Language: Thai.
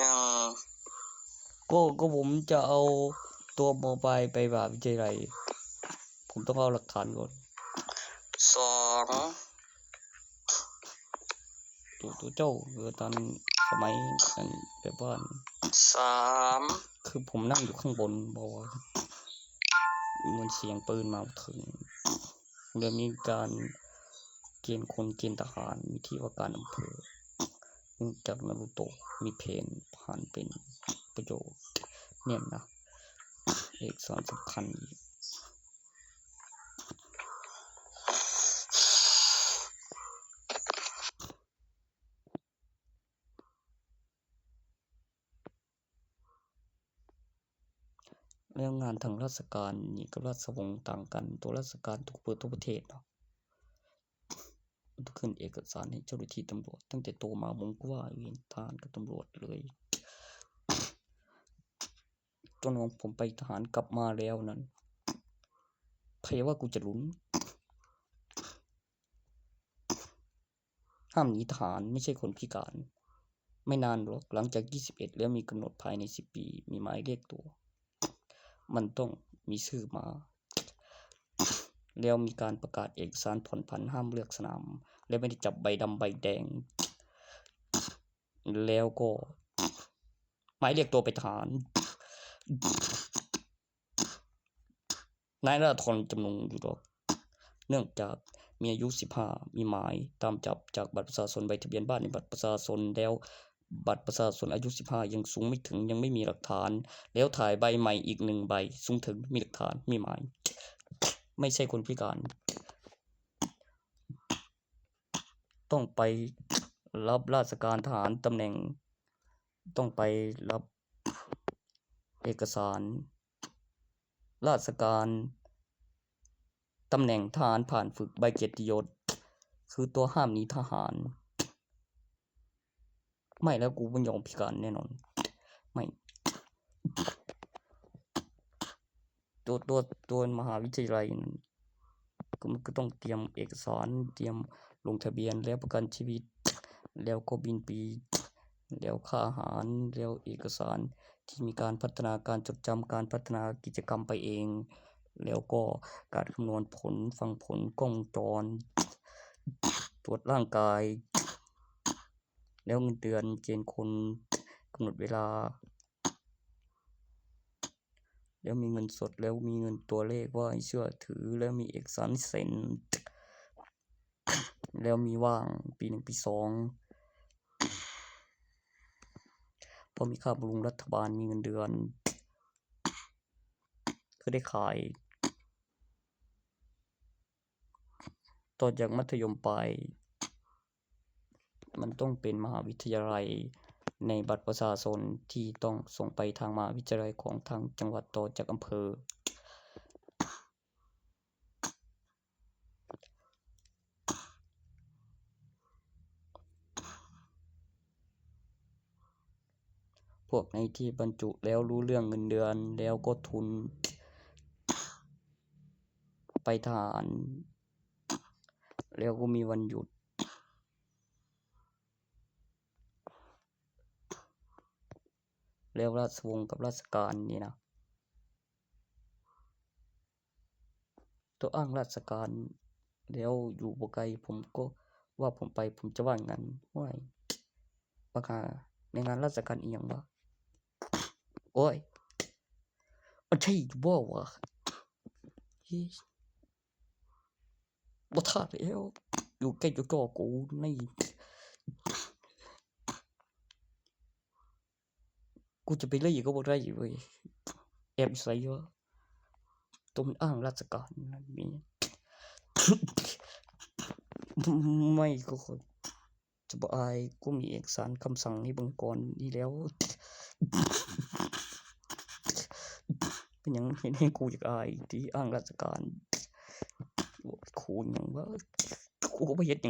ยังก็ผมจะเอาตัวโมบายไปมหาวิทยาลัยผมต้องเอาหลักฐานก่อนสองตัวเจ้าตอนสมัยนั้นแบบว่าสาม คือผมนั่งอยู่ข้างบนบอกว่ามันเสียงปืนมาถึงเดี๋ยวมีการเกณฑ์คนเกณฑ์ทหารมีที่ว่าการอำเภอจากนารูโตะมีเพนผ่านเป็นประโยชน์เนี่ยนะเอกสารสำคัญแล้วงานทางราชการนี่กับราชวงศ์ต่างกันตัวราชการถูกเปิดทั่วประเทศเนาะต้องขึ้นเอกสารให้เจ้าหน้าที่ตำรวจตั้งแต่โตมาผมก็ว่าเวียนทานกับตำรวจเลยจนผมไปทหารกลับมาแล้วนั้นใครว่ากูจะลุ้นห้ามหนีทหารไม่ใช่คนพิการไม่นานหรอกหลังจาก21แล้วมีกำหนดภายใน10 ปีมีหมายเรียกตัวมันต้องมีชื่อมาแล้วมีการประกาศเอกสารผ่อนผันห้ามเลือกสนามและไม่ได้จับใบดำใบแดงแล้วก็หมายเรียกตัวไปทหารนายราธรจำนงอยู่หรอกเนื่องจากมีอายุ15มีหมายตามจับจากบัตรประชาชนใบทะเบียนบ้านในบัตรประชาชนแล้วบัตรประชาชนอายุ15ยังสูงไม่ถึงยังไม่มีหลักฐานแล้วถ่ายใบใหม่อีก1 ใบสูงถึงมีหลักฐานมีหมายไม่ใช่คนพิการต้องไปรับราชการทหารตำแหน่งต้องไปรับเอกสารราชการตำแหน่งทหารผ่านฝึกใบเกียรติยศคือตัวห้ามหนีทหารไม่แล้วกูไม่ยอมพิการแน่นอนไม่ตัวมหาวิทยาลัยมันก็ต้องเตรียมเอกสารเตรียมลงทะเบียนแล้วประกันชีวิตแล้วก็บินปีแล้วค่าอาหารแล้วเอกสารที่มีการพัฒนาการจดจำการพัฒนากิจกรรมไปเองแล้วก็การคำนวณผลฟังผลกล้องวงจรตรวจร่างกายแล้วเงินเดือนเกณฑ์คนกำหนดเวลาแล้วมีเงินสดแล้วมีเงินตัวเลขว่าให้เชื่อถือแล้วมีเอกสารเซ็นแล้วมีว่างปี 1 ปี 2พอมีค่าบำรุงรัฐบาลมีเงินเดือนก็ได้ขายต่อจากมัธยมปลายมันต้องเป็นมหาวิทยาลัยในบัตรประชาชนที่ต้องส่งไปทางมหาวิทยาลัยของทางจังหวัดต่อจากอำเภอพวกในที่บรรจุแล้วรู้เรื่องเงินเดือนแล้วก็ทุนไปทหารแล้วก็มีวันหยุดแล้วราชวงศ์กับราชการนี่นะตัวอ้างราชการแล้วอยู่บ่ไกลผมก็ว่าผมไปผมจะว่างั้นว่าประกาศในงานราชการอีหยังวะโอ้ยมันใช่บ่วะบ่ทันแล้วอยู่ใกล้อยู่จ่อกูในกูจะไปเลยก็บ่ได้เว้ยแอบใส่วะตัวมันอ้างราชการนั่นมี ไม่ก็จะบ่อายกูมีเอกสารคำสั่งให้เบิ่งก่อนนี่แล้วเป็นหยังเห็นให้กูอยากอายที่อ้างราชการคูณหยังว่ากูก็บ่เฮ็ดหยัง